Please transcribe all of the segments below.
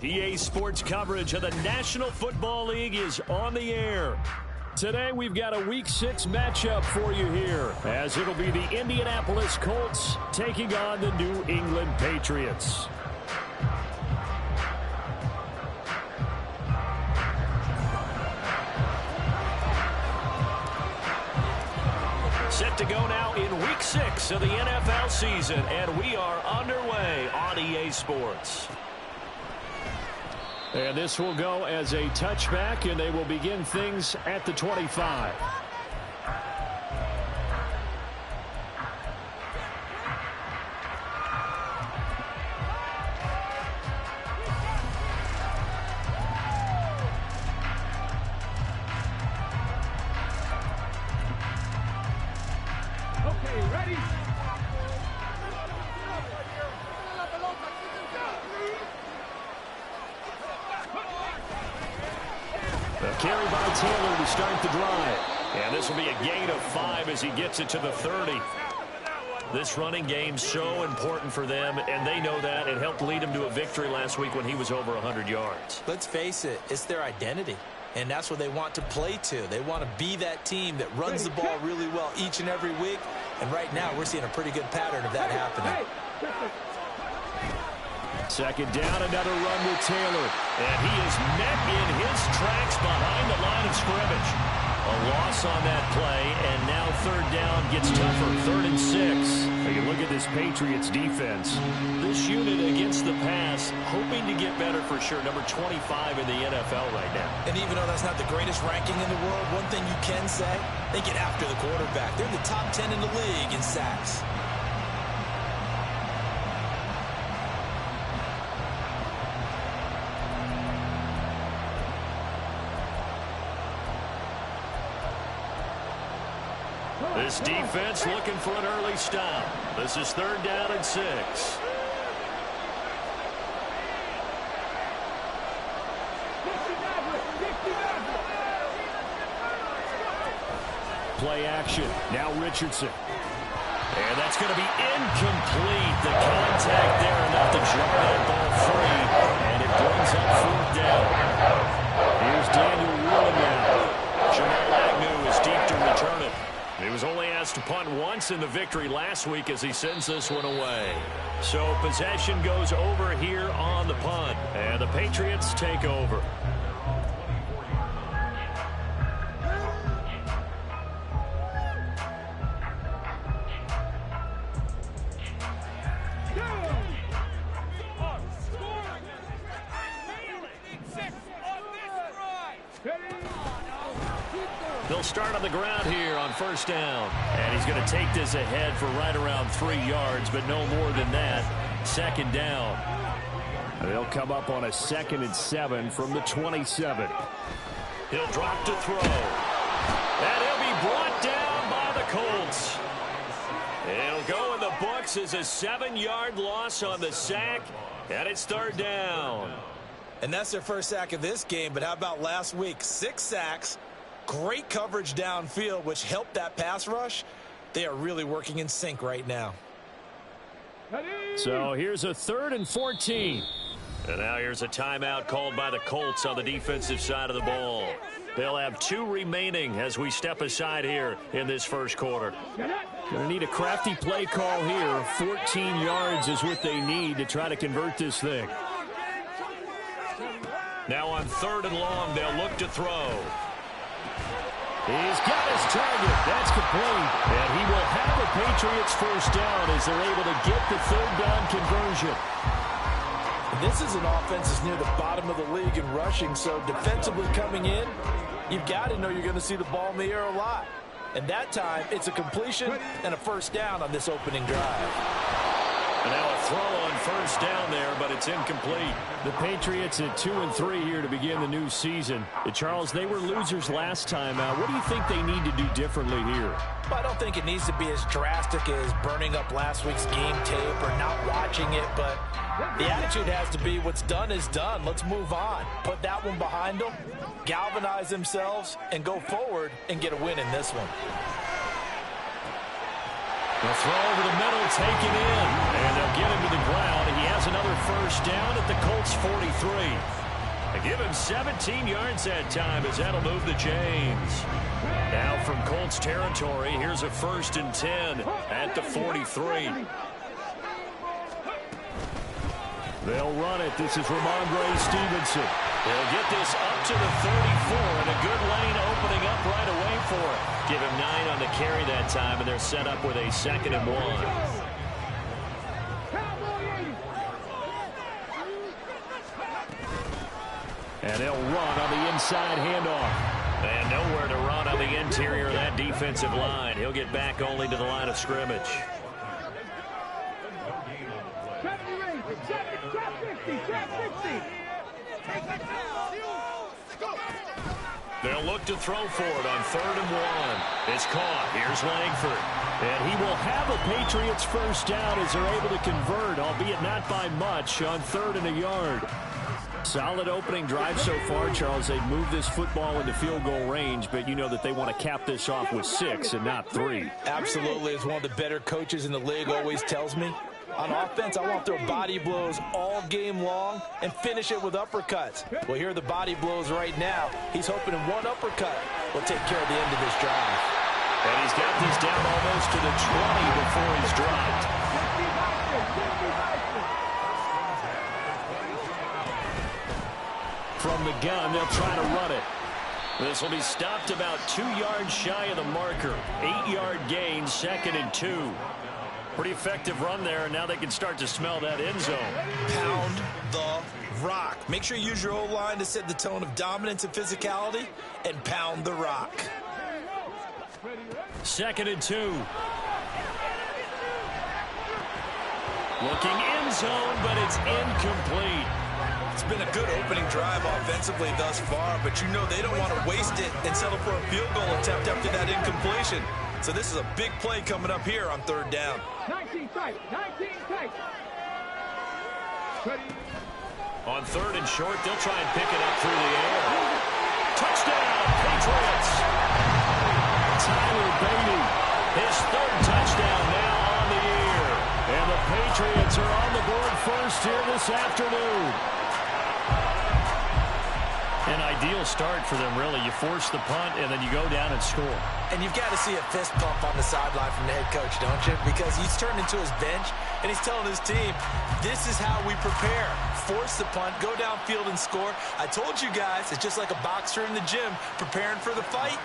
PA Sports coverage of the National Football League is on the air. Today we've got a Week 6 matchup for you here, as it'll be the Indianapolis Colts taking on the New England Patriots. Set to go now in Week 6 of the NFL season, and we are underway on EA Sports. And this will go as a touchback, and they will begin things at the 25. Okay, ready? A carry by Taylor to start the drive. And this will be a gain of 5 as he gets it to the 30. This running game's so important for them, and they know that. It helped lead him to a victory last week when he was over 100 yards. Let's face it, it's their identity, and that's what they want to play to. They want to be that team that runs the ball really well each and every week, and right now we're seeing a pretty good pattern of that happening. Second down, another run with Taylor. And he is met in his tracks behind the line of scrimmage. A loss on that play, and now third down gets tougher. 3rd and 6. Now you look at this Patriots defense. This unit against the pass, hoping to get better for sure. Number 25 in the NFL right now. And even though that's not the greatest ranking in the world, one thing you can say, they get after the quarterback. They're in the top 10 in the league in sacks. This defense looking for an early stop. This is 3rd down and 6. Play action. Now Richardson. And that's going to be incomplete. The contact there enough to jar that ball free. And it brings up 4th down. Here's Daniel Wheeler now. Jamal Agnew is deep to return it. He was only asked to punt once in the victory last week as he sends this one away. So possession goes over here on the punt, and the Patriots take over. They'll start on the ground here on 1st down. And he's going to take this ahead for right around 3 yards, but no more than that. 2nd down. They'll come up on a 2nd and 7 from the 27. He'll drop to throw. And he'll be brought down by the Colts. It'll go in the books as a 7-yard loss on the sack, and it's 3rd down. And that's their first sack of this game, but how about last week? 6 sacks. Great coverage downfield, which helped that pass rush. They are really working in sync right now. So here's a 3rd and 14. And now here's a timeout called by the Colts on the defensive side of the ball. They'll have 2 remaining as we step aside here in this first quarter. Going to need a crafty play call here. 14 yards is what they need to try to convert this thing. Now on 3rd and long, they'll look to throw. He's got his target. That's complete. And he will have the Patriots first down as they're able to get the 3rd down conversion. This is an offense that's near the bottom of the league in rushing, so defensively coming in, you've got to know you're going to see the ball in the air a lot. And that time, it's a completion and a first down on this opening drive. And now a throw on 1st down there, but it's incomplete. The Patriots at 2-3 here to begin the new season. Charles, they were losers last time out. What do you think they need to do differently here? Well, I don't think it needs to be as drastic as burning up last week's game tape or not watching it, but the attitude has to be what's done is done. Let's move on. Put that one behind them, galvanize themselves, and go forward and get a win in this one. The throw over the middle, taken in. And they'll will get him to the ground, and he has another first down at the Colts 43. They give him 17 yards that time as that'll move the chains. Now from Colts territory, here's a 1st and 10 at the 43. They'll run it. This is Ramondre Stevenson. They'll get this up to the 34, and a good lane opening up right away for it. Give him 9 on the carry that time, and they're set up with a 2nd and 1. And they'll run on the inside handoff. And nowhere to run on the interior of that defensive line. He'll get back only to the line of scrimmage. They'll look to throw for it on 3rd and 1. It's caught. Here's Langford. And he will have a Patriots first down as they're able to convert, albeit not by much, on 3rd and a yard. Solid opening drive so far, Charles. They've moved this football into field goal range, but you know that they want to cap this off with 6 and not 3. Absolutely. As one of the better coaches in the league always tells me, on offense, I want their body blows all game long and finish it with uppercuts. Well, here are the body blows right now. He's hoping in one uppercut will take care of the end of this drive. And he's got this down almost to the 20 before he's dropped. From the gun, they'll try to run it. This will be stopped about 2 yards shy of the marker. 8-yard gain, 2nd and 2. Pretty effective run there, and now they can start to smell that end zone. Pound the rock. Make sure you use your O-line to set the tone of dominance and physicality, and pound the rock. 2nd and 2. Looking end zone, but it's incomplete. It's been a good opening drive offensively thus far, but you know they don't want to waste it and settle for a field goal attempt after that incompletion. So this is a big play coming up here on 3rd down. 19 tight, 19 tight. On 3rd and short, they'll try and pick it up through the air. Touchdown, Patriots. Tyler Beatty, his 3rd touchdown now on the year. And the Patriots are on the board first here this afternoon. An ideal start for them, really. You force the punt, and then you go down and score. And you've got to see a fist pump on the sideline from the head coach, don't you? Because he's turned into his bench, and he's telling his team, this is how we prepare. Force the punt, go downfield and score. I told you guys, it's just like a boxer in the gym preparing for the fight.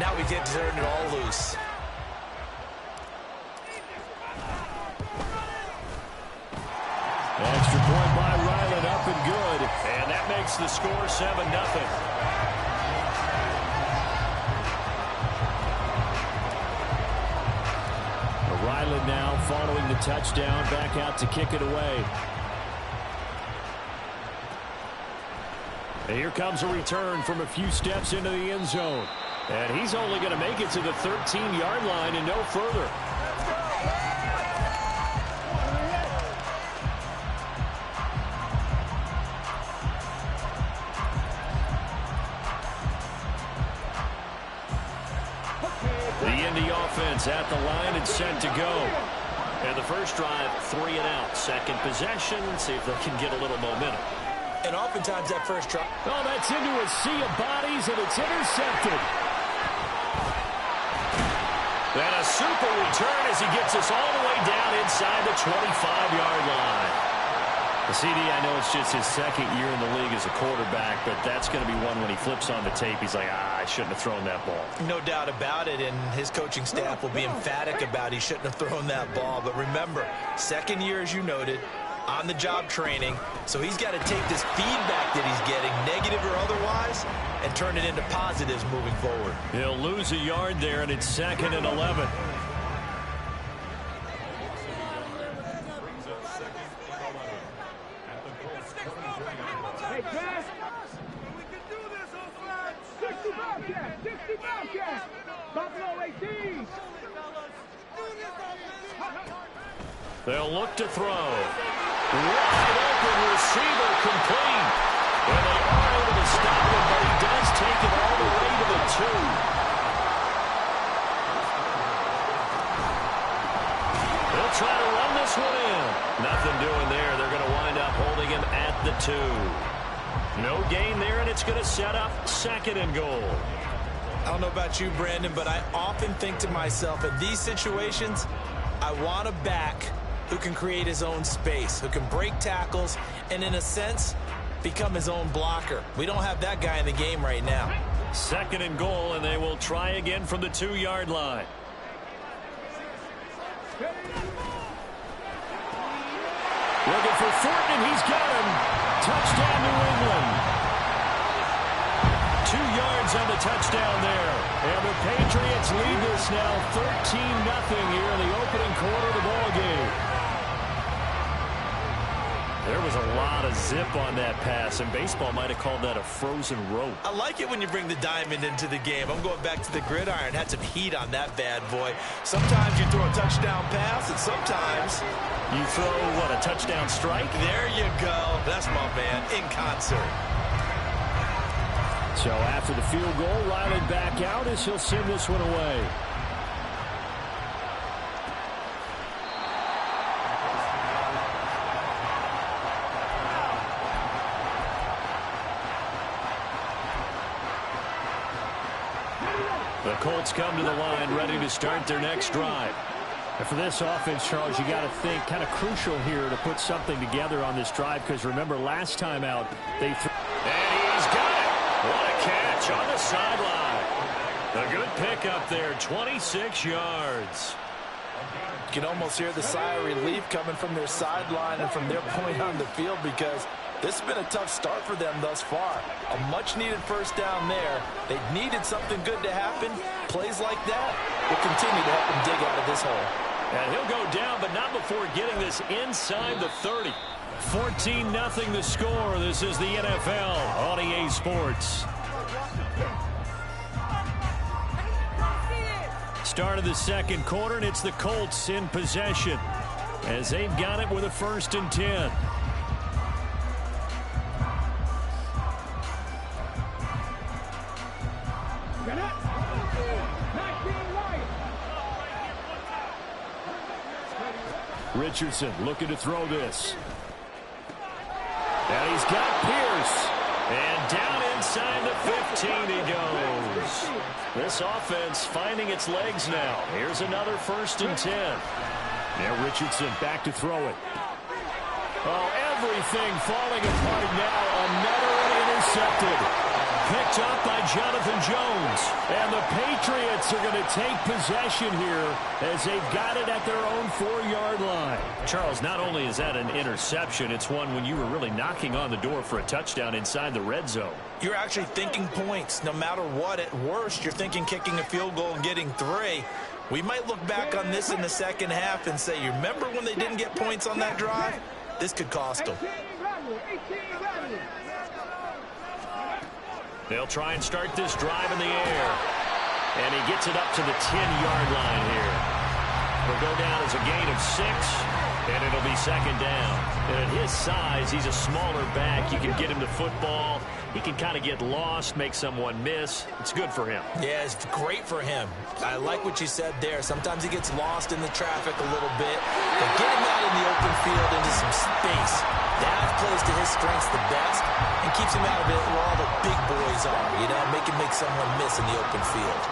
Now we get to turn it all loose. Extra point by Ryland, up and good. And that makes the score 7-0. Ryland now following the touchdown, back out to kick it away. And here comes a return from a few steps into the end zone. And he's only going to make it to the 13-yard line and no further. At the line and set to go. And the first drive, 3 and out. Second possession. See if they can get a little momentum. And oftentimes that first drive. Oh, that's into a sea of bodies, and it's intercepted. And a super return as he gets us all the way down inside the 25-yard line. The CD, I know it's just his 2nd year in the league as a quarterback, but that's going to be one when he flips on the tape. He's like, I shouldn't have thrown that ball. No doubt about it, and his coaching staff will be emphatic about he shouldn't have thrown that ball. But remember, 2nd year, as you noted, on-the-job training, so he's got to take this feedback that he's getting, negative or otherwise, and turn it into positives moving forward. He'll lose a yard there, and it's 2nd and 11. They'll look to throw. Wide open receiver complete. And they are able to stop him, but he does take it all the way to the 2. They'll try to run this one in. Nothing doing there. They're going to wind up holding him at the 2. No gain there, and it's going to set up 2nd and goal. I don't know about you, Brandon, but I often think to myself, in these situations, I want a back who can create his own space, who can break tackles, and in a sense, become his own blocker. We don't have that guy in the game right now. 2nd and goal, and they will try again from the 2-yard line. Looking for Thornton, and he's got him. Touchdown, New England. 2 yards on the touchdown there. And the Patriots lead this now 13-0 here in the opening quarter of the ball game. There was a lot of zip on that pass, and baseball might have called that a frozen rope. I like it when you bring the diamond into the game. I'm going back to the gridiron. Had some heat on that bad boy. Sometimes you throw a touchdown pass, and sometimes you throw, what, a touchdown strike? There you go. That's my man, in concert. So after the field goal, Riley back out as he'll send this one away. The Colts come to the line ready to start their next drive. And for this offense, Charles, you got to think kind of crucial here to put something together on this drive, because remember last time out they threw. And he's got it. What a catch on the sideline. A good pickup there, 26 yards. You can almost hear the sigh of relief coming from their sideline and from their point on the field, because this has been a tough start for them thus far. A much-needed first down there. They needed something good to happen. Plays like that will continue to help them dig out of this hole. And he'll go down, but not before getting this inside the 30. 14-0 the score. This is the NFL on EA Sports. Start of the second quarter, and it's the Colts in possession as they've got it with a 1st and 10. Richardson looking to throw this. And he's got Pierce. And down inside the 15 he goes. This offense finding its legs now. Here's another 1st and 10. Now Richardson back to throw it. Oh, everything falling apart now. Another one intercepted. Picked up by Jonathan Jones. And the Patriots are going to take possession here as they've got it at their own 4-yard line. Charles, not only is that an interception, it's one when you were really knocking on the door for a touchdown inside the red zone. You're actually thinking points. No matter what, at worst, you're thinking kicking a field goal and getting 3. We might look back on this in the second half and say, you remember when they didn't get points on that drive? This could cost them. They'll try and start this drive in the air. And he gets it up to the 10-yard line here. It'll go down as a gain of 6, and it'll be 2nd down. And at his size, he's a smaller back. You can get him to football. He can kind of get lost, make someone miss. It's good for him. Yeah, it's great for him. I like what you said there. Sometimes he gets lost in the traffic a little bit. But get him out in the open field into some space. That plays to his strengths the best and keeps him out of it where all the big boys are. You know, make someone miss in the open field.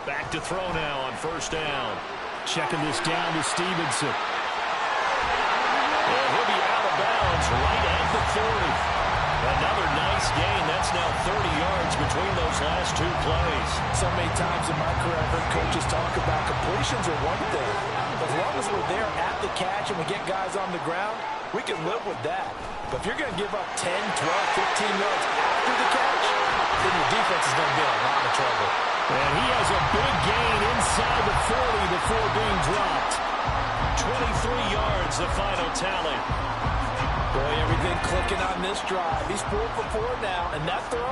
Back to throw now on 1st down. Checking this down to Stevenson. And he'll be out of bounds right at the 40. Another nice gain. That's now 30 yards between those last 2 plays. So many times in my career, I've heard coaches talk about completions are one thing. As long as we're there at the catch and we get guys on the ground, we can live with that. But if you're going to give up 10, 12, 15 yards after the catch, then your defense is going to be in a lot of trouble. And he has a big gain inside the 40 before being dropped. 23 yards, the final tally. Boy, everything clicking on this drive. He's 4 for 4 now, and that throw,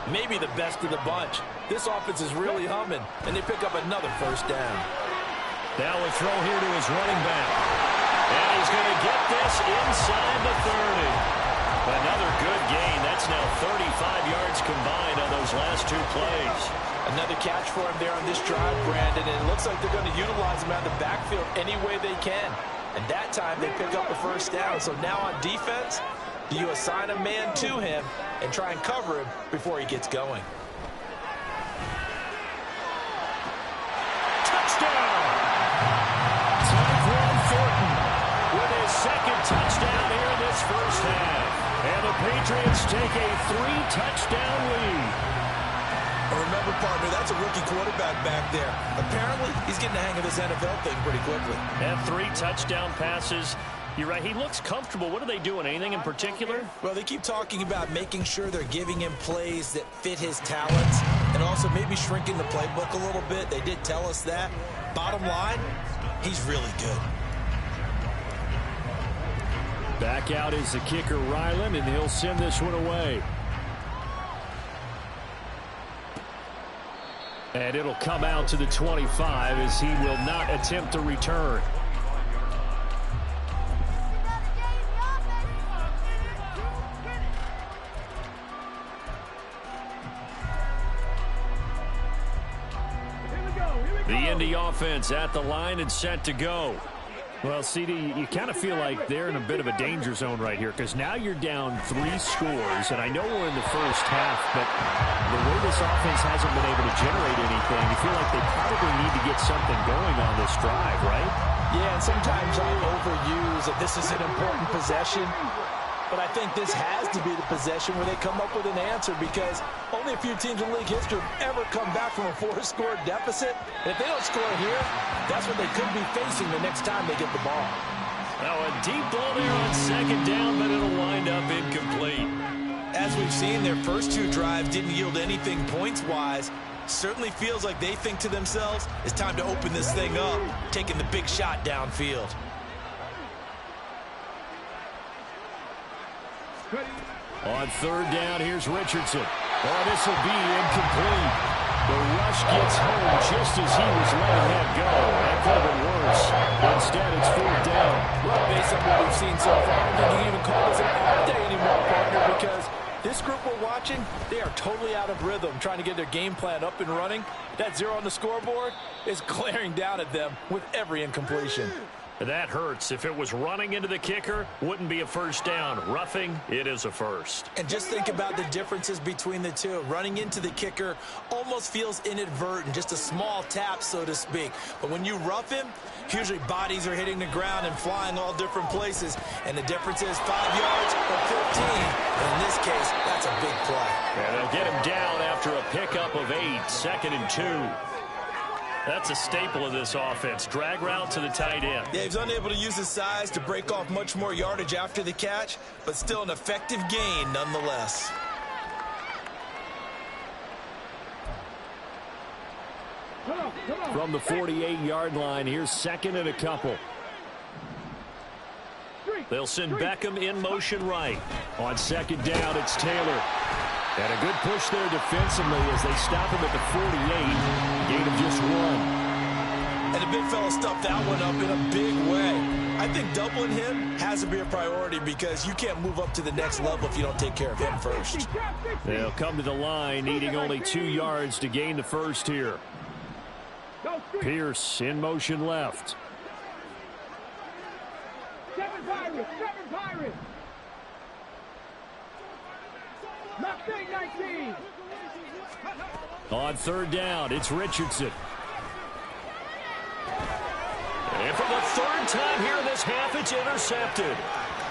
maybe the best of the bunch. This offense is really humming, and they pick up another 1st down. Now a throw here to his running back. And he's going to get this inside the 30. Another good gain. That's now 35 yards combined on those last two plays. Another catch for him there on this drive, Brandon, and it looks like they're going to utilize him out of the backfield any way they can. And that time they pick up a first down. So now on defense, do you assign a man to him and try and cover him before he gets going? Touchdown! Tyquan Thornton with his second touchdown here in this first half. And the Patriots take a 3-touchdown lead. Remember, partner, that's a rookie quarterback back there. Apparently, he's getting the hang of this NFL thing pretty quickly. And 3 touchdown passes. You're right. He looks comfortable. What are they doing? Anything in particular? Well, they keep talking about making sure they're giving him plays that fit his talents and also maybe shrinking the playbook a little bit. They did tell us that. Bottom line, he's really good. Back out is the kicker, Ryland, and he'll send this one away. And it'll come out to the 25 as he will not attempt to return. The Indy offense at the line and set to go. Well, CD, you kind of feel like they're in a bit of a danger zone right here because now you're down 3 scores, and I know we're in the first half, but the way this offense hasn't been able to generate anything, you feel like they probably need to get something going on this drive, right? Yeah, and sometimes I overuse that this is an important possession, but I think this has to be the possession where they come up with an answer because only a few teams in league history have ever come back from a 4-score deficit. And if they don't score here, that's what they could be facing the next time they get the ball. Now a deep ball there on second down, but it'll wind up incomplete. As we've seen, their first 2 drives didn't yield anything points-wise. Certainly feels like they think to themselves, it's time to open this thing up, taking the big shot downfield. On third down, here's Richardson. Oh, this will be incomplete. The rush gets home just as he was letting that go. That could have been worse. Instead, it's fourth down. Well, based on what we've seen so far, I don't think you can even call this an off day anymore, partner, because this group we're watching, they are totally out of rhythm, trying to get their game plan up and running. That 0 on the scoreboard is glaring down at them with every incompletion. That hurts. If it was running into the kicker, wouldn't be a first down. Roughing, it is a first. And just think about the differences between the two. Running into the kicker almost feels inadvertent, just a small tap, so to speak. But when you rough him, usually bodies are hitting the ground and flying all different places. And the difference is 5 yards or 15. And in this case, that's a big play. And they'll get him down after a pickup of 8, 2nd and 2. That's a staple of this offense. Drag route to the tight end. Yeah, he's unable to use his size to break off much more yardage after the catch, but still an effective gain nonetheless. From the 48-yard line, here's 2nd and a couple. They'll send Beckham in motion right. On 2nd down, it's Taylor. And a good push there defensively as they stop him at the 48. Gain of just 1. And the big fella stuffed that one up in a big way. I think doubling him has to be a priority because you can't move up to the next level if you don't take care of him first. They'll come to the line, needing only 2 yards to gain the first here. Pierce in motion left. 7 Pirates, 7 Pirates. Mustang 19. On 3rd down, it's Richardson. And for the 3rd time here in this half, it's intercepted.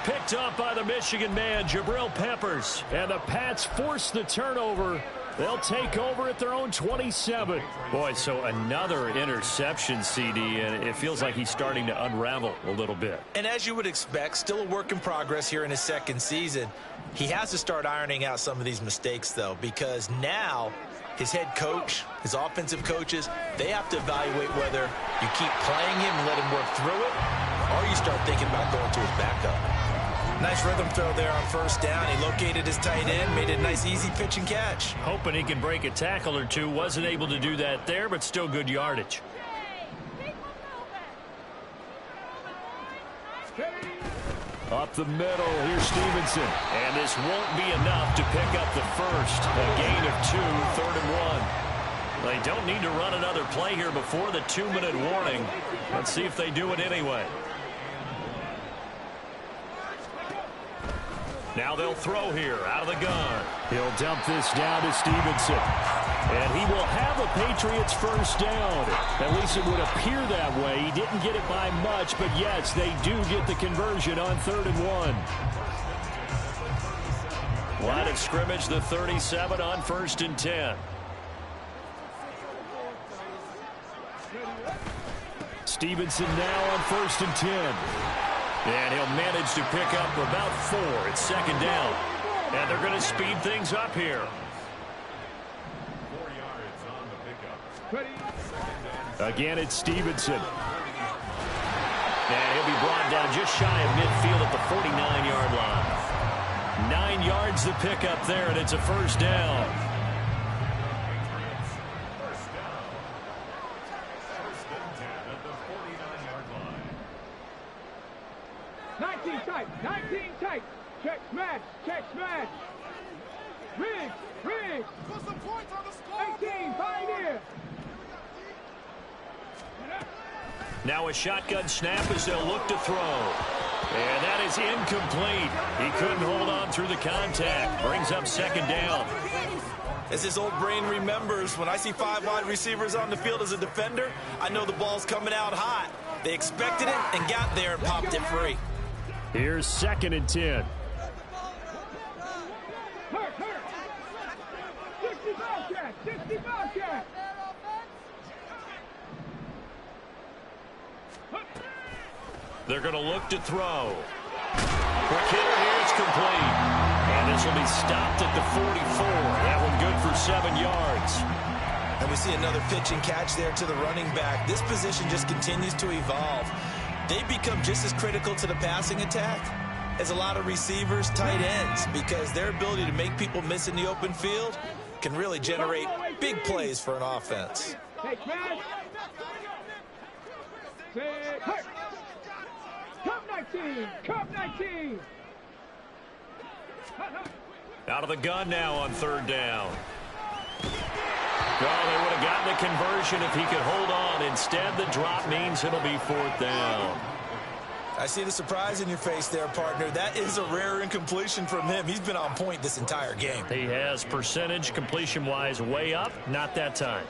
Picked up by the Michigan man, Jabril Peppers. And the Pats force the turnover. They'll take over at their own 27. Boy, so another interception, CD, and it feels like he's starting to unravel a little bit. And as you would expect, still a work in progress here in his 2nd season. He has to start ironing out some of these mistakes, though, because now his head coach, his offensive coaches, they have to evaluate whether you keep playing him and let him work through it, or you start thinking about going to his backup. Nice rhythm throw there on 1st down. He located his tight end, made it a nice easy pitch and catch. Hoping he can break a tackle or two. Wasn't able to do that there, but still good yardage. Up the middle, here's Stevenson. And this won't be enough to pick up the first. A gain of 2, 3rd and 1. They don't need to run another play here before the 2-minute warning. Let's see if they do it anyway. Now they'll throw here out of the gun. He'll dump this down to Stevenson. And he will have a Patriots first down. At least it would appear that way. He didn't get it by much, but yes, they do get the conversion on 3rd and 1. Line of scrimmage, the 37 on 1st and 10. Stevenson now on 1st and 10. And he'll manage to pick up about 4. It's 2nd down. And they're going to speed things up here. 4 yards on the pickup. Again, it's Stevenson. And he'll be brought down just shy of midfield at the 49-yard line. 9 yards the pickup there, and it's a first down. First and 10 at the 49-yard line. 19 tight, 19 tight. Check smash, check smash. Riggs, Riggs. Put some points on the score. 18, pioneer. Now a shotgun snap as they'll look to throw. And that is incomplete. He couldn't hold on through the contact. Brings up 2nd down. As his old brain remembers, when I see 5 wide receivers on the field as a defender, I know the ball's coming out hot. They expected it and got there and popped it free. Here's 2nd and 10. Hurt, hurt. 60 Bobcat, 60 Bobcat. They're going to look to throw. Quick hitter here, it's complete. And this will be stopped at the 44. That one good for 7 yards. And we see another pitch and catch there to the running back. This position just continues to evolve. They become just as critical to the passing attack as a lot of receivers, tight ends, because their ability to make people miss in the open field can really generate big plays for an offense. Take smash. Say hurt. Cup 19, Cup 19. Out of the gun now on 3rd down. Well, they would have gotten the conversion if he could hold on. Instead, the drop means it'll be 4th down. I see the surprise in your face there, partner. That is a rare incompletion from him. He's been on point this entire game. He has percentage completion-wise way up. Not that time.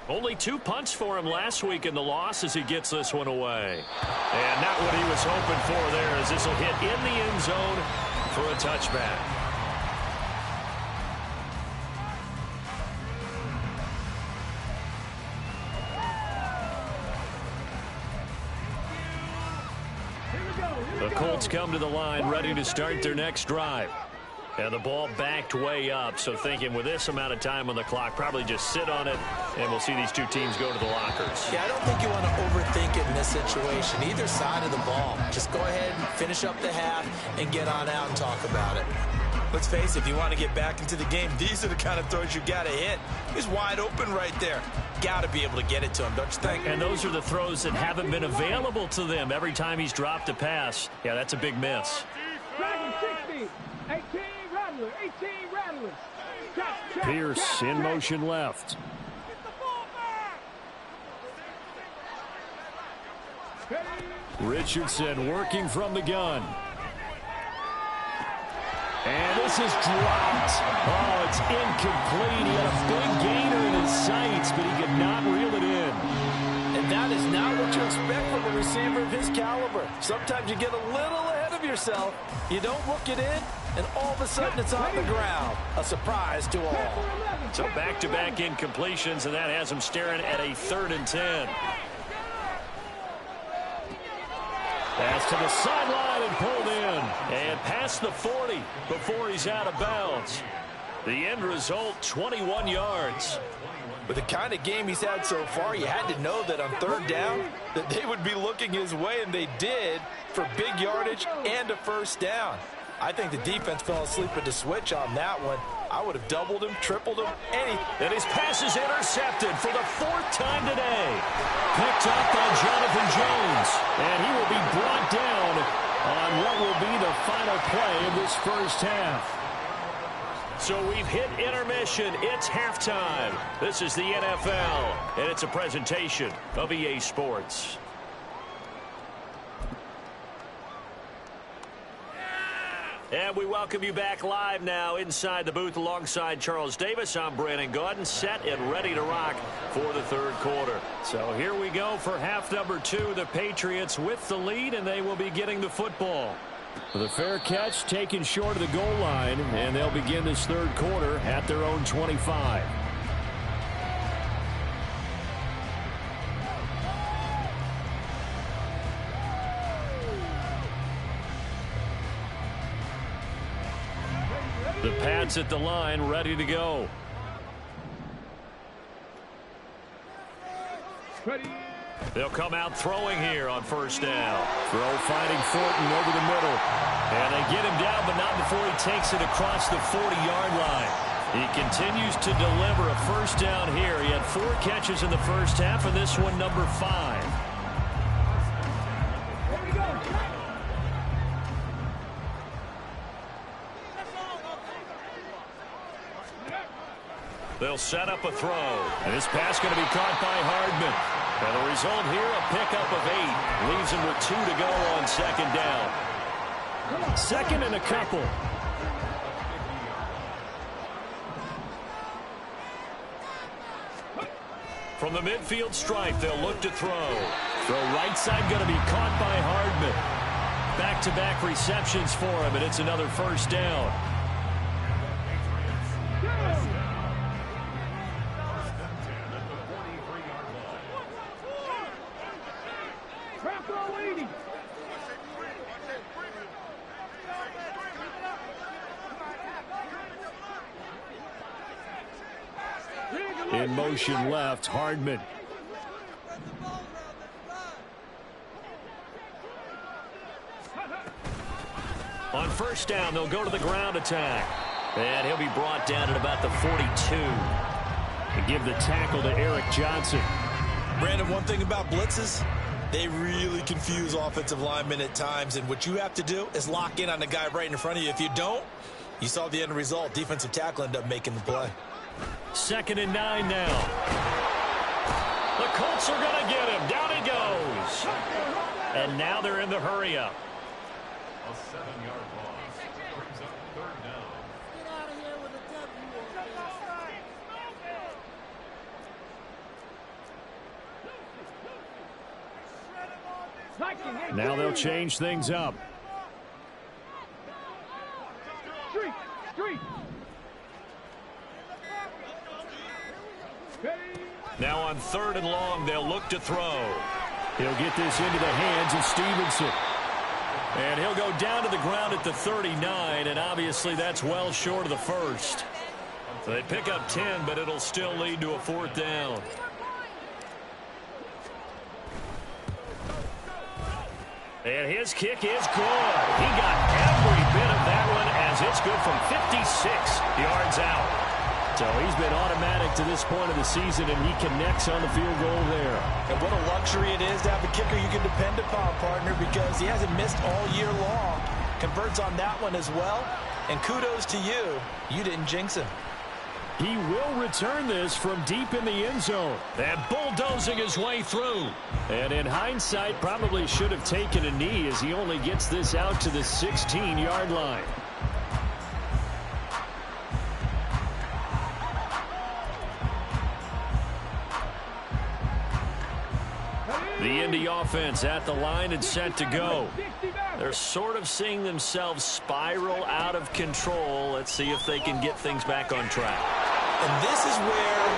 Only 2 punts for him last week in the loss as he gets this one away. And not what he was hoping for there, as this will hit in the end zone for a touchback. The Colts come to the line ready to start their next drive. And the ball backed way up, so thinking with this amount of time on the clock, probably just sit on it, and we'll see these 2 teams go to the lockers. Yeah, I don't think you want to overthink it in this situation, either side of the ball. Just go ahead and finish up the half and get on out and talk about it. Let's face it, if you want to get back into the game, these are the kind of throws you got to hit. He's wide open right there. Got to be able to get it to him, don't you think? And those are the throws that haven't been available to them every time he's dropped a pass. Yeah, that's a big miss. Dragon 60, 18 Rattler, 18 Rattlers. Pierce in motion left. Richardson working from the gun. And this is dropped. Oh, it's incomplete. He had a big gainer in his sights, but he could not reel it in. And that is not what you expect from a receiver of his caliber. Sometimes you get a little ahead of yourself. You don't look it in, and all of a sudden it's on the ground. A surprise to all. So back-to-back incompletions, and that has him staring at a 3rd and 10. Pass to the sideline and pulled in. And past the 40 before he's out of bounds. The end result, 21 yards. With the kind of game he's had so far, you had to know that on 3rd down, that they would be looking his way, and they did, for big yardage and a first down. I think the defense fell asleep at the switch on that one. I would have doubled him, tripled him, anything. And his pass is intercepted for the 4th time today. Picked up by Jonathan Jones. And he will be brought down on what will be the final play of this first half. So we've hit intermission. It's halftime. This is the NFL, and it's a presentation of EA Sports. And we welcome you back live now inside the booth alongside Charles Davis. I'm Brandon Gaudin, set and ready to rock for the third quarter. So here we go for half number 2. The Patriots with the lead, and they will be getting the football. The fair catch taken short of the goal line, and they'll begin this third quarter at their own 25. The Pats at the line, ready to go. Ready. They'll come out throwing here on first down. Throw finding Thornton over the middle. And they get him down, but not before he takes it across the 40-yard line. He continues to deliver a first down here. He had 4 catches in the first half, and this one number 5. They'll set up a throw. And this pass going to be caught by Hardman. And the result here, a pickup of 8. Leaves him with 2 to go on second down. Second and a couple. From the midfield stripe, they'll look to throw. Throw right side going to be caught by Hardman. Back-to-back receptions for him, and it's another first down. In motion left, Hardman. On first down, they'll go to the ground attack. And he'll be brought down at about the 42. And give the tackle to Eric Johnson. Brandon, one thing about blitzes, they really confuse offensive linemen at times. And what you have to do is lock in on the guy right in front of you. If you don't, you saw the end result. Defensive tackle ended up making the play. 2nd and 9 now. The Colts are going to get him. Down he goes. And now they're in the hurry up. A 7-yard loss brings up 3rd down. Get out of here with a W. Now they'll change things up. Street. Now on 3rd and long, they'll look to throw. He'll get this into the hands of Stevenson. And he'll go down to the ground at the 39, and obviously that's well short of the first. So they pick up 10, but it'll still lead to a 4th down. And his kick is good. He got every bit of that one as it's good from 56 yards out. So he's been automatic to this point of the season, and he connects on the field goal there. And what a luxury it is to have a kicker you can depend upon, partner, because he hasn't missed all year long. Converts on that one as well. And kudos to you. You didn't jinx him. He will return this from deep in the end zone. And bulldozing his way through. And in hindsight, probably should have taken a knee as he only gets this out to the 16-yard line. The Indy offense at the line and set to go. They're sort of seeing themselves spiral out of control. Let's see if they can get things back on track. And this is where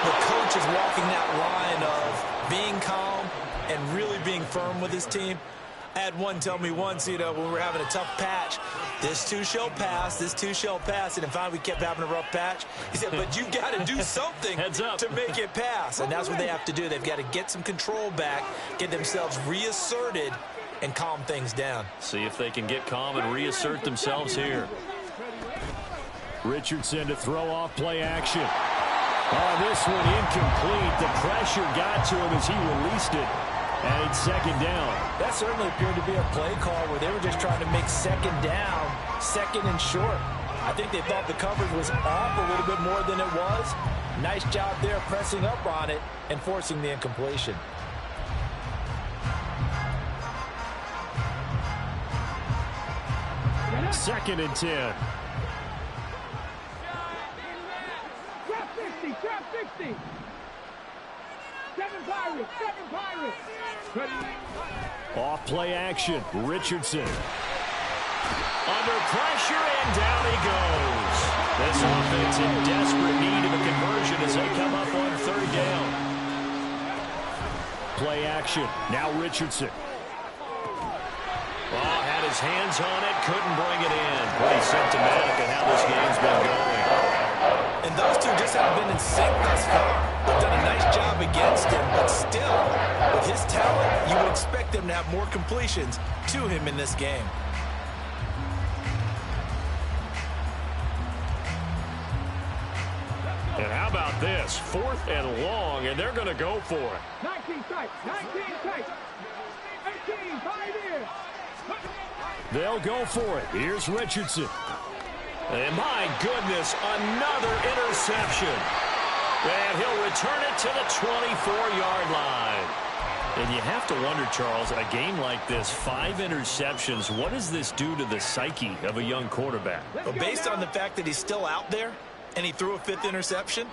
the coach is walking that line of being calm and really being firm with his team. I had one tell me once, when we were having a tough patch, this too shall pass, this too shall pass. And finally we kept having a rough patch. He said, but you've got to do something to make it pass. And that's what they have to do. They've got to get some control back, get themselves reasserted, and calm things down. See if they can get calm and reassert themselves here. Richardson to throw off play action. Oh, this one incomplete. The pressure got to him as he released it. And it's second down. That certainly appeared to be a play call where they were just trying to make second down, second and short. I think they thought the coverage was off a little bit more than it was. Nice job there pressing up on it and forcing the incompletion. Second and 10. Trap 60, trap 60. Seven Pirates. Ready. Off play action. Richardson. Under pressure, and down he goes. This offense in desperate need of a conversion as they come up on third down. Play action. Now Richardson. Oh, had his hands on it, couldn't bring it in. Pretty symptomatic of how this game's been going. And those two just haven't been in sync thus far. They've done a nice job against him, but still, with his talent, you would expect them to have more completions to him in this game. And how about this? 4th and long, and they're going to go for it. 19 tight. 18, 5 here. They'll go for it. Here's Richardson. And my goodness, another interception. And he'll return it to the 24-yard line. And you have to wonder, Charles, a game like this, 5 interceptions, what does this do to the psyche of a young quarterback? Well, based on the fact that he's still out there and he threw a 5th interception,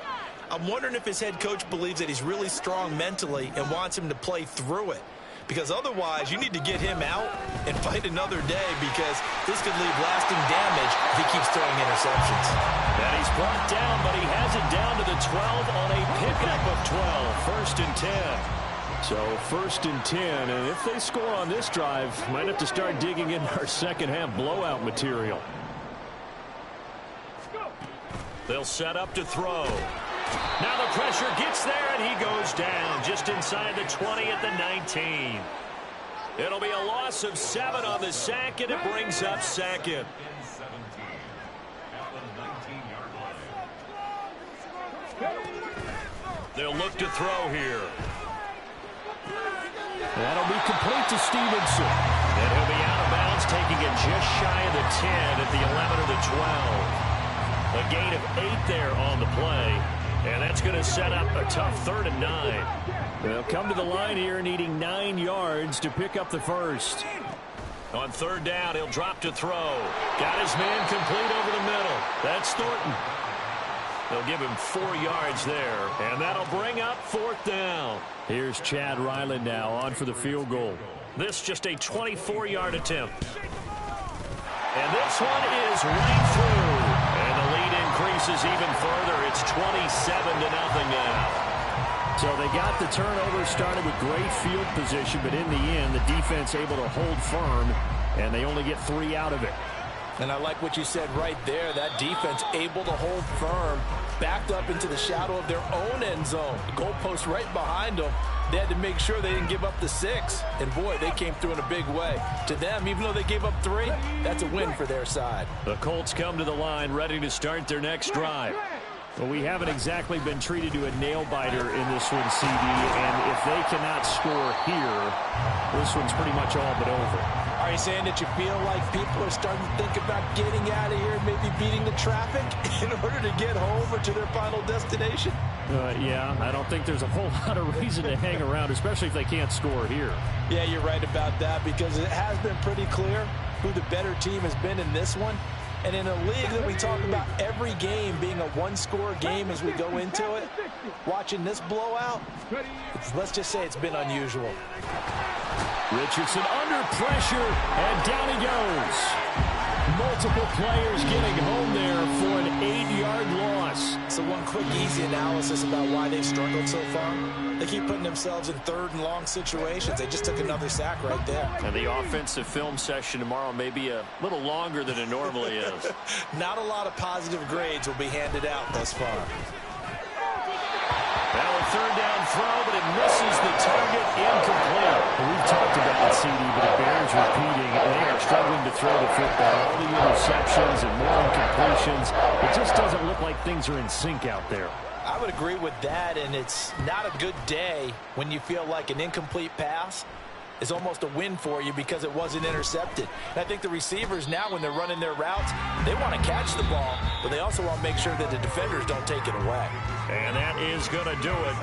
I'm wondering if his head coach believes that he's really strong mentally and wants him to play through it. Because otherwise, you need to get him out and fight another day, because this could leave lasting damage if he keeps throwing interceptions. And he's brought down, but he has it down to the 12 on a pickup of 12. 1st and 10. So 1st and 10, and if they score on this drive, might have to start digging into our second half blowout material. They'll set up to throw. Now the pressure gets there, and he goes down just inside the 20 at the 19. It'll be a loss of 7 on the sack, and it brings up second. They'll look to throw here. That'll be complete to Stevenson. And he'll be out of bounds, taking it just shy of the 10 at the 11 or the 12. A gain of 8 there on the play. And that's going to set up a tough 3rd and 9. They'll come to the line here needing 9 yards to pick up the first. On 3rd down, he'll drop to throw. Got his man complete over the middle. That's Thornton. They'll give him 4 yards there, and that'll bring up 4th down. Here's Chad Ryland now on for the field goal. This just a 24-yard attempt. And this one is right through. And the lead increases even further. It's 27-0 now. So they got the turnover, started with great field position, but in the end, the defense able to hold firm, and they only get 3 out of it. And I like what you said right there. That defense able to hold firm, backed up into the shadow of their own end zone. The goalpost right behind them. They had to make sure they didn't give up the 6. And, boy, they came through in a big way. To them, even though they gave up 3, that's a win for their side. The Colts come to the line ready to start their next drive. Well, we haven't exactly been treated to a nail-biter in this one, CD, and if they cannot score here, this one's pretty much all but over. Are you saying that you feel like people are starting to think about getting out of here and maybe beating the traffic in order to get home or to their final destination? Yeah, I don't think there's a whole lot of reason to hang around, especially if they can't score here. Yeah, you're right about that, because it has been pretty clear who the better team has been in this one. And in a league that we talk about every game being a one-score game as we go into it, watching this blowout, let's just say it's been unusual. Richardson under pressure, and down he goes. Multiple players getting home there for an 8-yard loss. So one quick, easy analysis about why they've struggled so far. They keep putting themselves in 3rd and long situations. They just took another sack right there. And the offensive film session tomorrow may be a little longer than it normally is. Not a lot of positive grades will be handed out thus far. Now a 3rd down throw, but it misses the target, incomplete. We've talked about it, CD, but it bears repeating. They are struggling to throw the football. All the interceptions and more incompletions. It just doesn't look like things are in sync out there. I would agree with that, and it's not a good day when you feel like an incomplete pass is almost a win for you because it wasn't intercepted. And I think the receivers now, when they're running their routes, they want to catch the ball, but they also want to make sure that the defenders don't take it away. And that is going to do it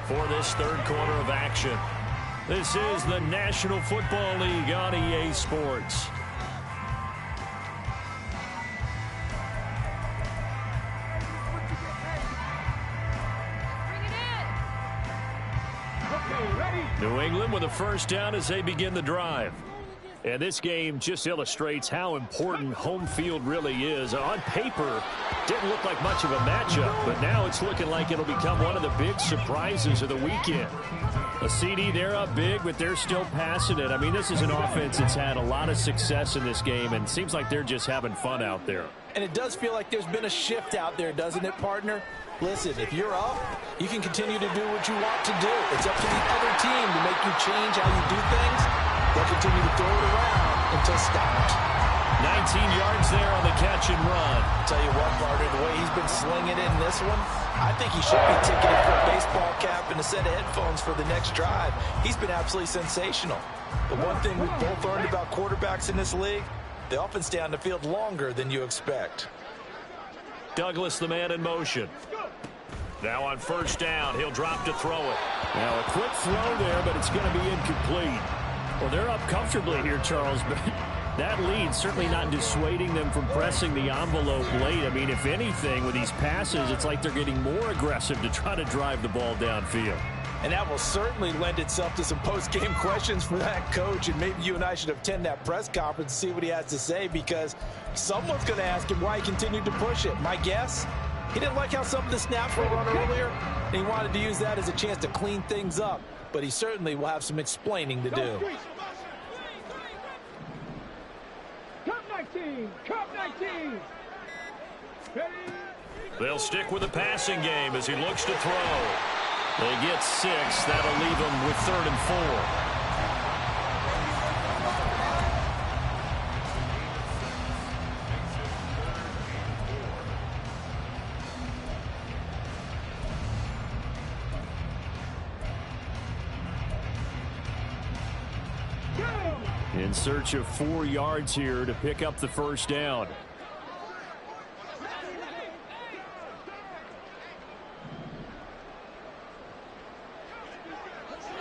for this third quarter of action. This is the National Football League on EA Sports. New England with a first down as they begin the drive. And this game just illustrates how important home field really is. On paper, didn't look like much of a matchup, but now it's looking like it'll become one of the big surprises of the weekend. A CD, they're up big, but they're still passing it. I mean, this is an offense that's had a lot of success in this game, and seems like they're just having fun out there. And it does feel like there's been a shift out there, doesn't it, partner? Listen, if you're up, you can continue to do what you want to do. It's up to the other team to make you change how you do things. They'll continue to throw it around until stopped. 19 yards there on the catch and run. Tell you what, partner, the way he's been slinging it in this one, I think he should be ticketed for a baseball cap and a set of headphones for the next drive. He's been absolutely sensational. The one thing we've both learned about quarterbacks in this league, they often stay on the field longer than you expect. Douglas, the man in motion. Now on first down, he'll drop to throw it. Now a quick throw there, but it's going to be incomplete. Well, they're up comfortably here, Charles, but that lead certainly not dissuading them from pressing the envelope late. I mean, if anything, with these passes, it's like they're getting more aggressive to try to drive the ball downfield. And that will certainly lend itself to some post-game questions for that coach, and maybe you and I should attend that press conference and see what he has to say, because someone's going to ask him why he continued to push it. My guess, he didn't like how some of the snaps were run earlier, and he wanted to use that as a chance to clean things up, but he certainly will have some explaining to do. Cup 19, Cup 19. Ready? They'll stick with the passing game as he looks to throw. They get 6. That'll leave them with 3rd and 4. In search of 4 yards here to pick up the first down.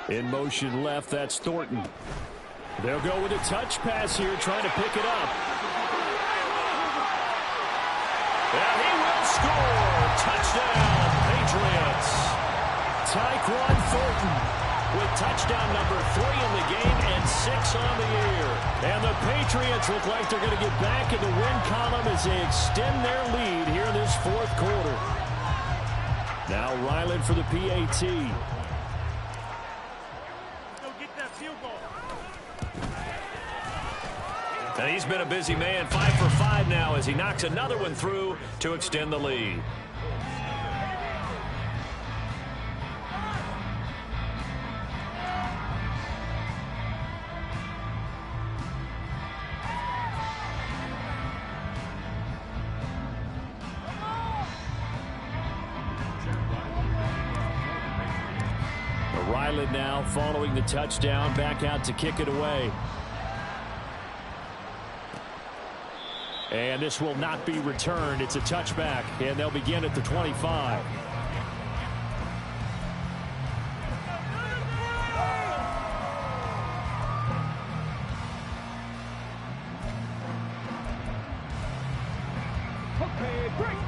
In motion left, that's Thornton. They'll go with a touch pass here, trying to pick it up. And he will score. Touchdown, Patriots. Tyquan Thornton with touchdown number 3 in the game and 6 on the year. And the Patriots look like they're going to get back in the win column as they extend their lead here in this 4th quarter. Now Ryland for the PAT. And he's been a busy man, 5 for 5 now as he knocks another one through to extend the lead. Ryland now following the touchdown, back out to kick it away. And this will not be returned. It's a touchback, and they'll begin at the 25.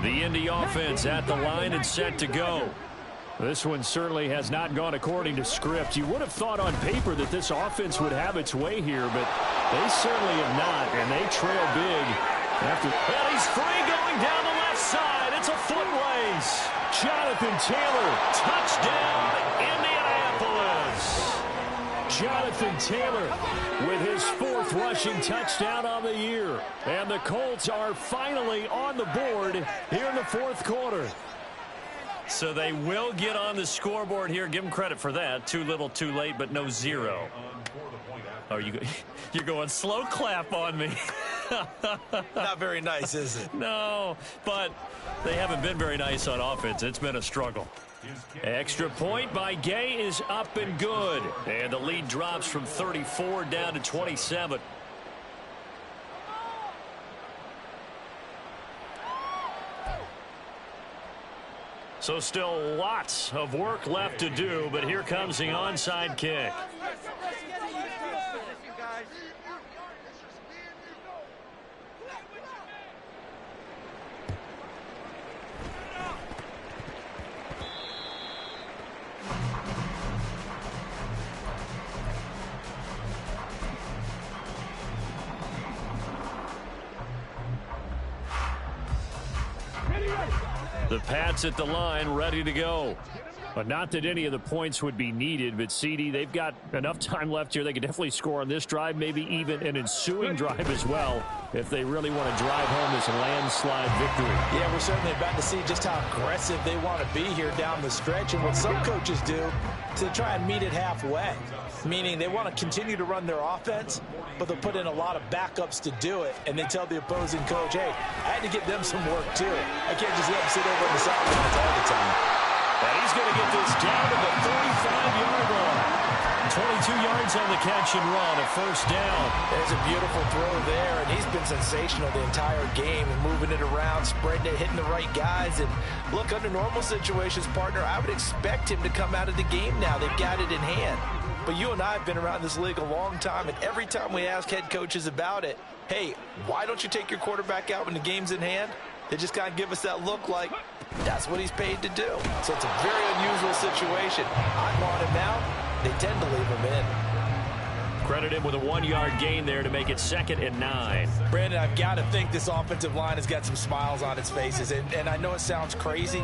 The Indy offense at the line and set to go. This one certainly has not gone according to script. You would have thought on paper that this offense would have its way here, but they certainly have not, and they trail big. Well, he's free going down the left side. It's a foot race. Jonathan Taylor, touchdown, Indianapolis. Jonathan Taylor with his 4th rushing touchdown on the year. And the Colts are finally on the board here in the 4th quarter. So they will get on the scoreboard here. Give them credit for that. Too little, too late, but no zero. Oh, you're going slow clap on me. Not very nice, is it? No, but they haven't been very nice on offense. It's been a struggle. Extra point by Gay is up and good. And the lead drops from 34 down to 27. So still lots of work left to do, but here comes the onside kick. The Pats at the line, ready to go. But not that any of the points would be needed, but CD, they've got enough time left here. They could definitely score on this drive, maybe even an ensuing drive as well, if they really want to drive home this landslide victory. Yeah, we're certainly about to see just how aggressive they want to be here down the stretch. And what some coaches do is they try and meet it halfway, meaning they want to continue to run their offense, but they'll put in a lot of backups to do it. And they tell the opposing coach, hey, I had to give them some work too. I can't just let them sit over on the sidelines all the time. And he's going to get this down to the 45-yard line. 22 yards on the catch and run, a first down. There's a beautiful throw there, and he's been sensational the entire game and moving it around, spreading it, hitting the right guys. And look, under normal situations, partner, I would expect him to come out of the game now. They've got it in hand. But you and I have been around this league a long time, and every time we ask head coaches about it, hey, why don't you take your quarterback out when the game's in hand? They just kind of give us that look like that's what he's paid to do. So it's a very unusual situation. I want him out. They tend to leave him in. Credit him with a 1-yard gain there to make it 2nd and 9. Brandon, I've got to think this offensive line has got some smiles on its faces. And I know it sounds crazy,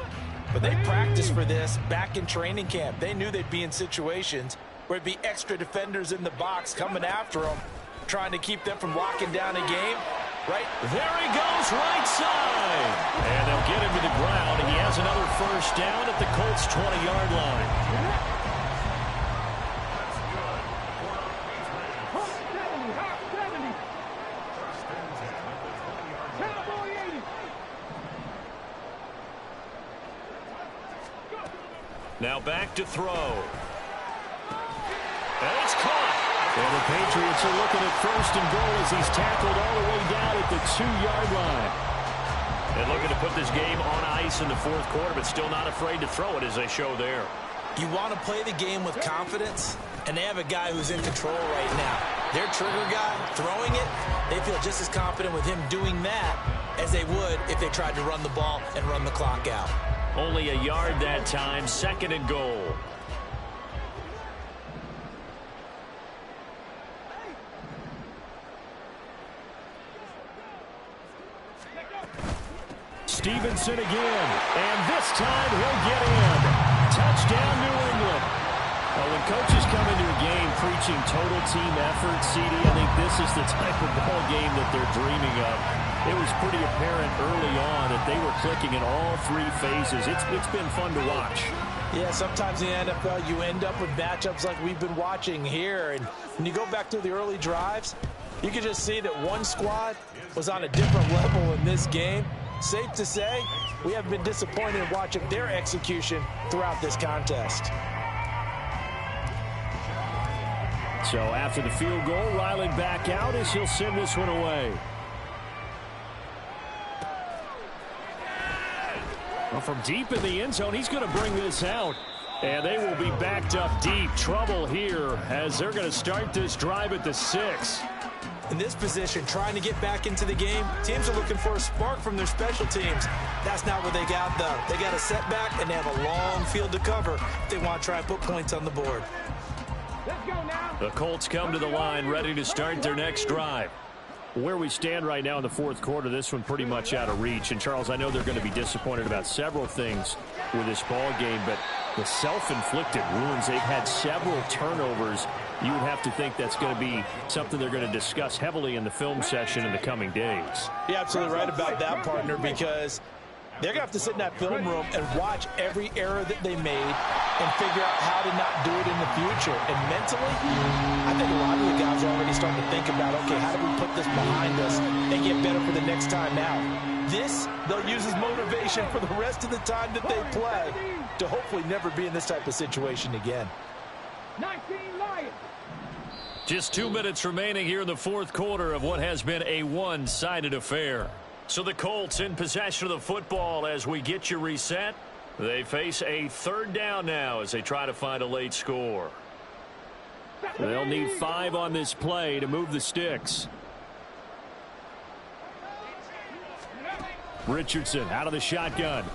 but they practiced for this back in training camp. They knew they'd be in situations where it'd be extra defenders in the box coming after them, trying to keep them from locking down a game. Right there he goes, right side. And they'll get him to the ground, and he has another first down at the Colts' 20-yard line. Now back to throw. And it's caught. And the Patriots are looking at 1st and goal as he's tackled all the way down at the 2-yard line. And looking to put this game on ice in the 4th quarter, but still not afraid to throw it as they show there. You want to play the game with confidence, and they have a guy who's in control right now. Their trigger guy throwing it, they feel just as confident with him doing that as they would if they tried to run the ball and run the clock out. Only a yard that time, 2nd and goal. Stevenson again, and this time he'll get in. Touchdown, New England. Well, when coaches come into a game preaching total team effort, CD, I think this is the type of ball game that they're dreaming of. It was pretty apparent early on that they were clicking in all 3 phases. It's been fun to watch. Yeah, sometimes in the NFL you end up with matchups like we've been watching here. And when you go back to the early drives, you can just see that one squad was on a different level in this game. Safe to say, we have been disappointed in watching their execution throughout this contest. So after the field goal, Ryland back out as he'll send this one away. Well, from deep in the end zone, he's going to bring this out. And they will be backed up deep. Trouble here as they're going to start this drive at the 6. In this position, trying to get back into the game, teams are looking for a spark from their special teams. That's not what they got, though. They got a setback, and they have a long field to cover if they want to try and put points on the board. Let's go now. The Colts come to the line, ready to start their next drive. Where we stand right now in the 4th quarter, this one pretty much out of reach. And, Charles, I know they're going to be disappointed about several things with this ball game, but the self-inflicted wounds, they've had several turnovers. You would have to think that's going to be something they're going to discuss heavily in the film session in the coming days. You're absolutely right about that, partner, because They're going to have to sit in that film room and watch every error that they made and figure out how to not do it in the future. And mentally, I think a lot of the guys are already starting to think about, okay, how do we put this behind us and get better for the next time out? This, they'll use as motivation for the rest of the time that they play to hopefully never be in this type of situation again. 19 Lions. Just 2 minutes remaining here in the fourth quarter of what has been a one-sided affair. So the Colts in possession of the football as we get you reset. They face a third down now as they try to find a late score. They'll need 5 on this play to move the sticks. Richardson out of the shotgun.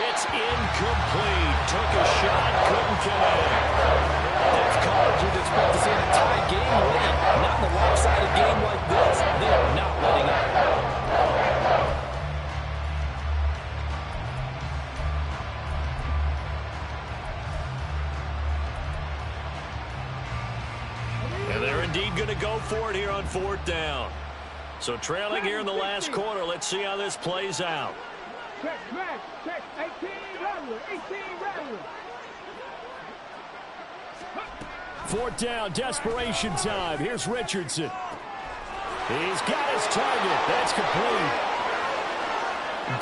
It's incomplete. Took a shot, couldn't connect. That's college. You'd expect to see a tie game late. Not in a lopsided game like this. They are not letting up. And they're indeed going to go for it here on fourth down. So trailing here in the last quarter. Let's see how this plays out. Check, smash, check, 18 Rattler, 18 Rattler. Fourth down, desperation time. Here's Richardson. He's got his target. That's complete.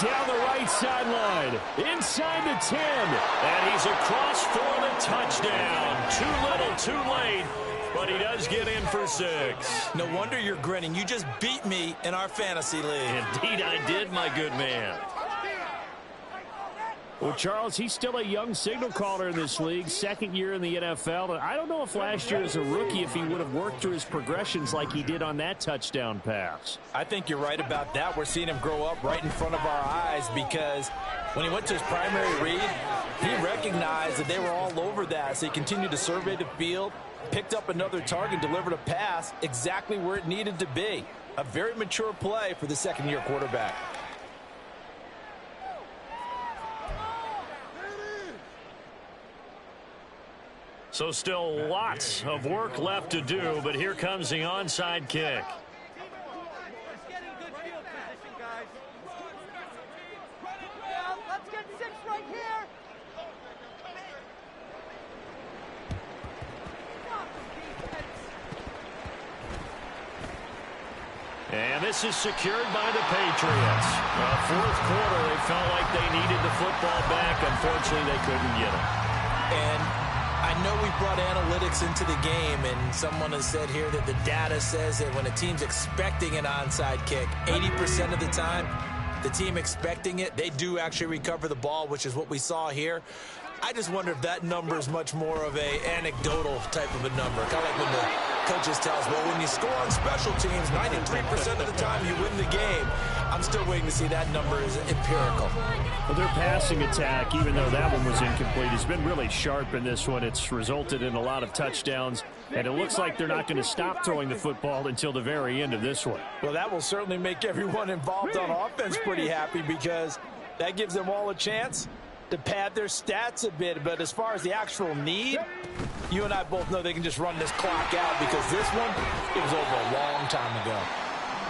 Down the right sideline. Inside the 10. And he's across for the touchdown. Too little, too late. But he does get in for 6. No wonder you're grinning. You just beat me in our fantasy league. Indeed I did, my good man. Well, Charles, he's still a young signal caller in this league, second year in the NFL. And I don't know if last year as a rookie if he would have worked through his progressions like he did on that touchdown pass. I think you're right about that. We're seeing him grow up right in front of our eyes because when he went to his primary read, he recognized that they were all over that. So he continued to survey the field, picked up another target, delivered a pass exactly where it needed to be. A very mature play for the second-year quarterback. So still lots of work left to do, but here comes the onside kick. Let's get 6 right here. And this is secured by the Patriots. Fourth quarter, they felt like they needed the football back. Unfortunately, they couldn't get it. And I know we brought analytics into the game, and someone has said here that the data says that when a team's expecting an onside kick, 80% of the time, the team expecting it, they do actually recover the ball, which is what we saw here. I just wonder if that number is much more of a anecdotal type of a number. Kind of like when the coaches tell us, well, when you score on special teams, 93% of the time you win the game. I'm still waiting to see that number is empirical. Well, their passing attack, even though that one was incomplete, has been really sharp in this one. It's resulted in a lot of touchdowns, and it looks like they're not going to stop throwing the football until the very end of this one. Well, that will certainly make everyone involved on offense pretty happy because that gives them all a chance to pad their stats a bit. But as far as the actual need, you and I both know they can just run this clock out because this one, it was over a long time ago.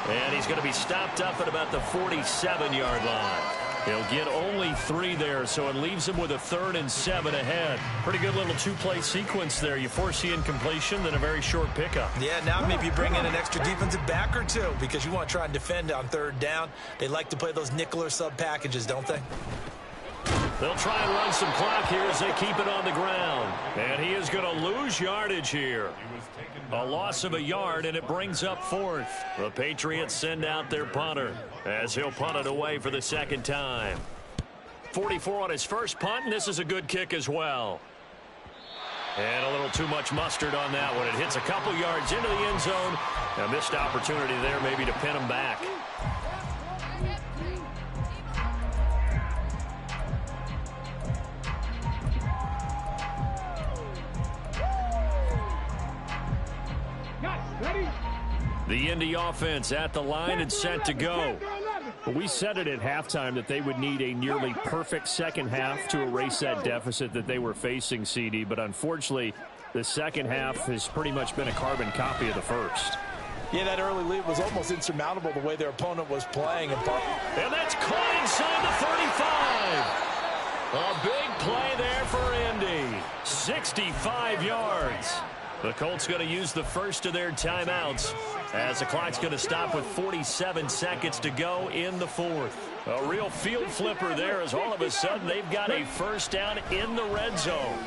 And he's going to be stopped up at about the 47-yard line. He'll get only 3 there, so it leaves him with a 3rd and 7 ahead. Pretty good little 2-play sequence there. You force the incompletion, then a very short pickup. Yeah, now maybe you bring in an extra defensive back or two because you want to try and defend on 3rd down. They like to play those nickel or sub packages, don't they? They'll try and run some clock here as they keep it on the ground. And he is going to lose yardage here. A loss of a yard, and it brings up 4th. The Patriots send out their punter as he'll punt it away for the second time. 44 on his first punt, and this is a good kick as well. And a little too much mustard on that one. It hits a couple yards into the end zone. A missed opportunity there maybe to pin him back. The Indy offense at the line and set to go. We said it at halftime that they would need a nearly perfect second half to erase that deficit that they were facing, CD. But unfortunately, the second half has pretty much been a carbon copy of the first. Yeah, that early lead was almost insurmountable the way their opponent was playing. And that's caught inside the 35. A big play there for Indy. 65 yards. The Colts going to use the first of their timeouts as the clock's going to stop with 47 seconds to go in the fourth. A real field flipper there as all of a sudden they've got a first down in the red zone.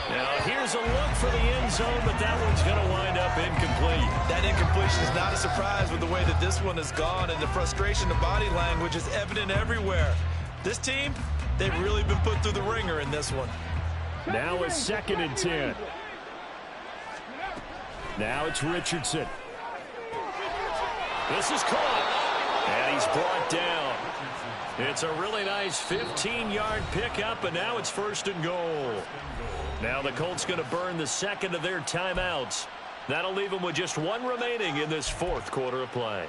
Now here's a look for the end zone, but that one's going to wind up incomplete. That incompletion is not a surprise with the way that this one has gone, and the frustration of body language is evident everywhere. This team, they've really been put through the ringer in this one. Now it's 2nd and 10. Now it's Richardson. This is caught, and he's brought down. It's a really nice 15-yard pickup, and now it's 1st and goal. Now the Colts going to burn the second of their timeouts. That'll leave them with just one remaining in this fourth quarter of play.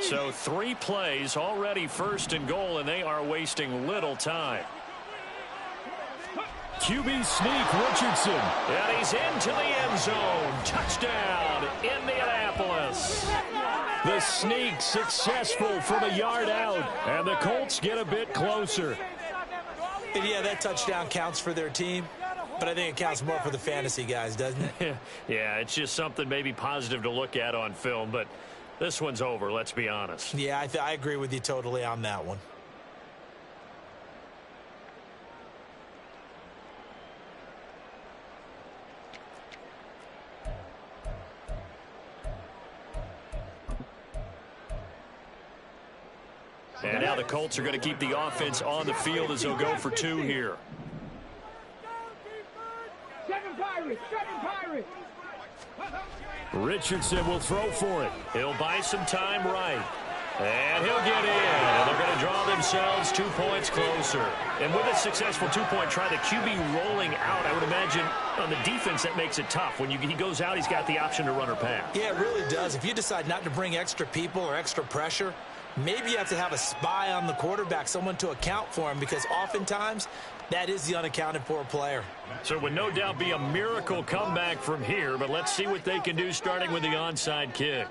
So 3 plays, already 1st and goal, and they are wasting little time. QB sneak, Richardson. And he's into the end zone. Touchdown, Indianapolis. The sneak successful from a yard out, and the Colts get a bit closer. And yeah, that touchdown counts for their team, but I think it counts more for the fantasy guys, doesn't it? Yeah, it's just something maybe positive to look at on film, but this one's over, let's be honest. Yeah, I agree with you totally on that one. And now the Colts are going to keep the offense on the field as they'll go for 2 here. 7 Pirates, 7 Pirates. Richardson will throw for it. He'll buy some time right. And he'll get in. And they're going to draw themselves 2 points closer. And with a successful 2-point try, the QB rolling out, I would imagine on the defense that makes it tough. When he goes out, he's got the option to run or pass. Yeah, it really does. If you decide not to bring extra people or extra pressure, maybe you have to have a spy on the quarterback, someone to account for him, because oftentimes that is the unaccounted for player. So it would no doubt be a miracle comeback from here, but let's see what they can do starting with the onside kick.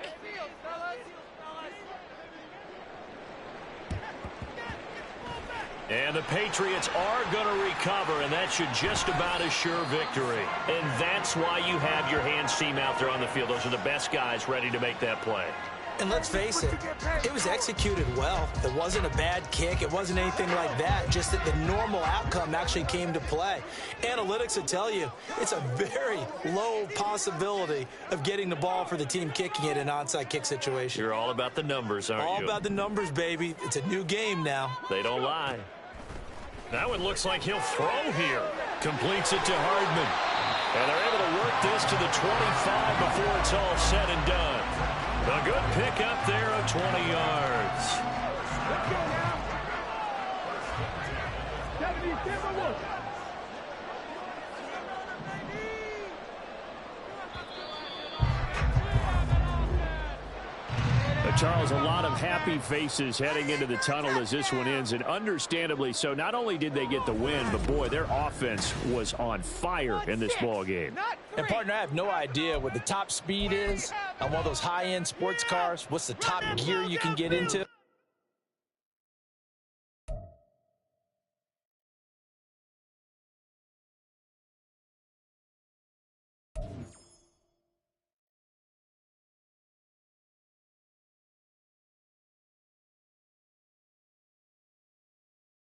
And the Patriots are going to recover, and that should just about assure victory. And that's why you have your hands team out there on the field. Those are the best guys ready to make that play. And let's face it, it was executed well. It wasn't a bad kick. It wasn't anything like that. Just that the normal outcome actually came to play. Analytics will tell you it's a very low possibility of getting the ball for the team kicking it in an onside kick situation. You're all about the numbers, aren't you? All about the numbers, baby. It's a new game now. They don't lie. That one looks like he'll throw here. Completes it to Hardman. And they're able to work this to the 25 before it's all said and done. A good pickup there of 20 yards. Let's go now. 77-1. Charles, a lot of happy faces heading into the tunnel as this one ends, and understandably so. Not only did they get the win, but boy, their offense was on fire in this ball game. And partner, I have no idea what the top speed is on one of those high-end sports cars. What's the top gear you can get into?